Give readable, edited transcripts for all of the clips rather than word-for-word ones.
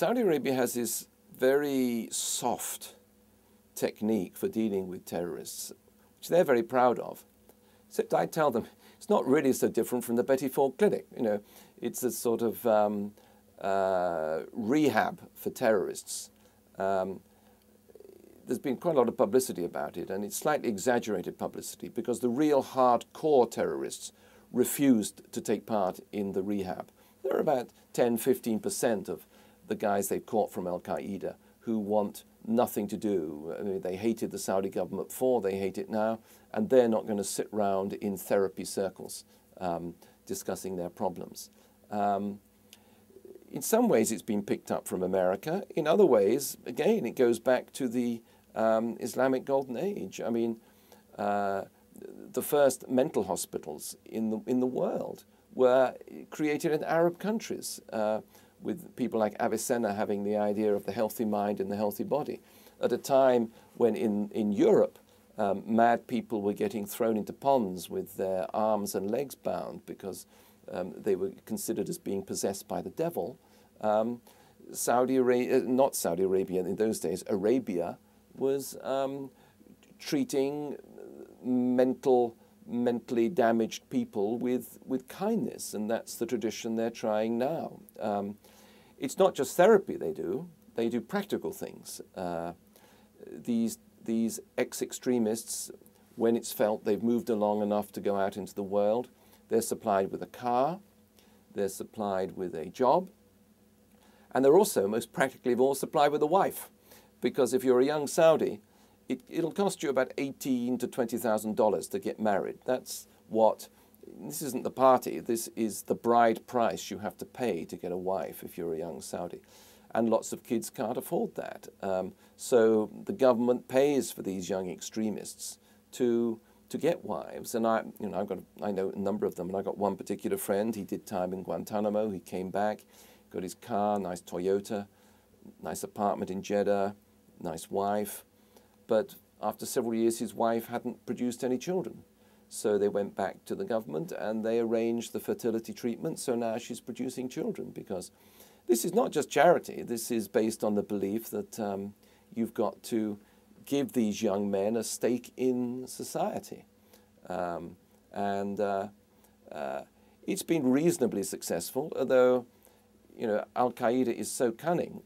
Saudi Arabia has this very soft technique for dealing with terrorists, which they're very proud of. Except I tell them it's not really so different from the Betty Ford Clinic. You know, it's a sort of rehab for terrorists. There's been quite a lot of publicity about it, and it's slightly exaggerated publicity because the real hardcore terrorists refused to take part in the rehab. There are about 10–15% of the guys they caught from Al-Qaeda who want nothing to do. I mean, they hated the Saudi government before, they hate it now, and they're not going to sit around in therapy circles discussing their problems. In some ways it's been picked up from America. In other ways, again, it goes back to the Islamic Golden Age. I mean, the first mental hospitals in the world were created in Arab countries, with people like Avicenna having the idea of the healthy mind and the healthy body, at a time when in Europe, mad people were getting thrown into ponds with their arms and legs bound because they were considered as being possessed by the devil. Saudi Arabia, not Saudi Arabia in those days, Arabia was treating mentally damaged people with kindness, and that's the tradition they're trying now. It's not just therapy they do practical things. These ex-extremists, when it's felt they've moved along enough to go out into the world, they're supplied with a car, they're supplied with a job, and they're also, most practically of all, supplied with a wife. Because if you're a young Saudi, it'll cost you about $18,000 to $20,000 to get married. That's what, this isn't the party, this is the bride price you have to pay to get a wife if you're a young Saudi. And lots of kids can't afford that. So the government pays for these young extremists to get wives. And I know a number of them, and I got one particular friend, he did time in Guantanamo, he came back, got his car, nice Toyota, nice apartment in Jeddah, nice wife. But after several years, his wife hadn't produced any children. So they went back to the government and they arranged the fertility treatment. So now she's producing children, because this is not just charity. This is based on the belief that you've got to give these young men a stake in society. It's been reasonably successful, although, you know, Al-Qaeda is so cunning.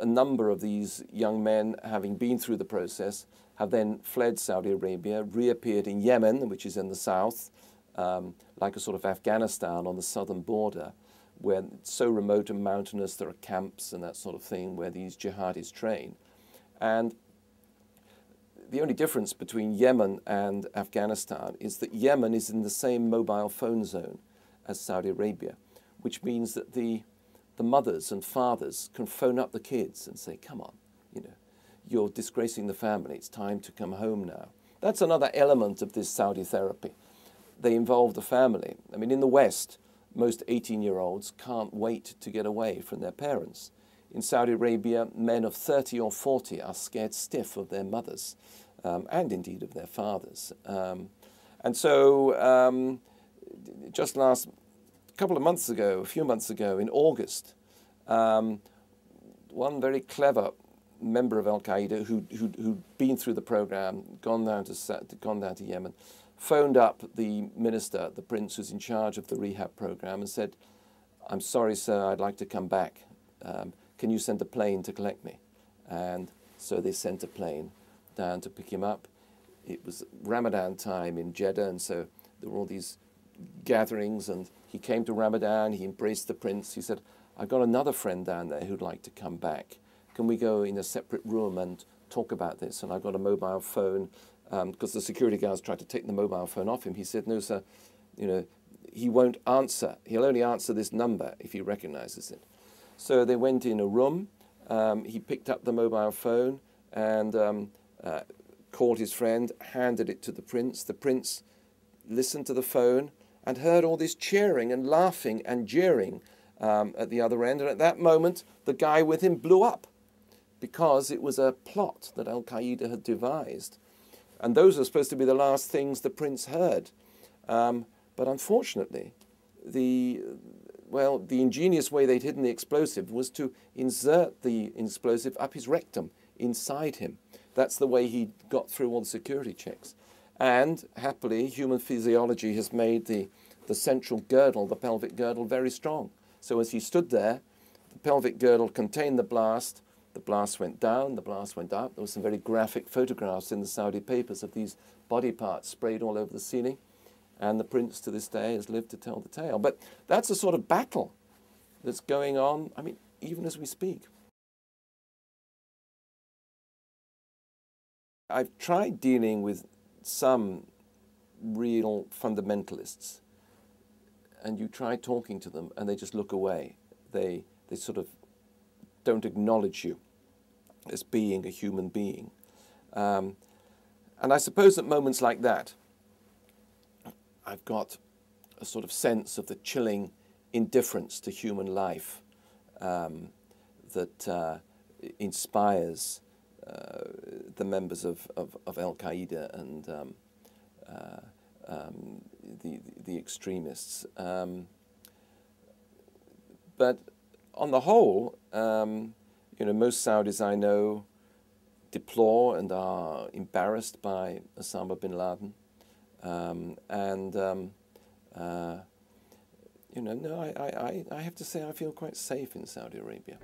A number of these young men, having been through the process, have then fled Saudi Arabia, reappeared in Yemen, which is in the south, like a sort of Afghanistan on the southern border, where it's so remote and mountainous, there are camps and that sort of thing where these jihadis train. And the only difference between Yemen and Afghanistan is that Yemen is in the same mobile phone zone as Saudi Arabia, which means that the mothers and fathers can phone up the kids and say, come on, you know, you're disgracing the family, it's time to come home now. That's another element of this Saudi therapy. They involve the family. I mean, in the West, most 18-year-olds can't wait to get away from their parents. In Saudi Arabia, men of 30 or 40 are scared stiff of their mothers, and indeed of their fathers. And so just a few months ago, in August, one very clever member of Al-Qaeda who'd been through the program, gone down to Yemen, phoned up the minister, the prince who's in charge of the rehab program, and said, "I'm sorry, sir, I'd like to come back. Can you send a plane to collect me?" And so they sent a plane down to pick him up. It was Ramadan time in Jeddah, and so there were all these gatherings, and he came to Ramadan, he embraced the prince. He said, "I've got another friend down there who'd like to come back. Can we go in a separate room and talk about this?" And I've got a mobile phone, because the security guards tried to take the mobile phone off him. He said, "No, sir, you know, he won't answer. He'll only answer this number if he recognizes it." So they went in a room. He picked up the mobile phone and called his friend, handed it to the prince. The prince listened to the phone and heard all this cheering and laughing and jeering at the other end. And at that moment, the guy with him blew up, because it was a plot that Al-Qaeda had devised. And those are supposed to be the last things the prince heard. But unfortunately, the well, the ingenious way they'd hidden the explosive was to insert the explosive up his rectum, inside him. That's the way he got through all the security checks. And happily, human physiology has made the central girdle, the pelvic girdle, very strong. So as he stood there, the pelvic girdle contained the blast went down, the blast went up. There were some very graphic photographs in the Saudi papers of these body parts sprayed all over the ceiling. And the prince to this day has lived to tell the tale. But that's a sort of battle that's going on, I mean, even as we speak. I've tried dealing with some real fundamentalists, and you try talking to them and they just look away. They sort of don't acknowledge you as being a human being. And I suppose at moments like that, I've got a sort of sense of the chilling indifference to human life that inspires the members of Al-Qaeda and the extremists. But on the whole, you know, most Saudis I know deplore and are embarrassed by Osama bin Laden. You know, no, I have to say I feel quite safe in Saudi Arabia.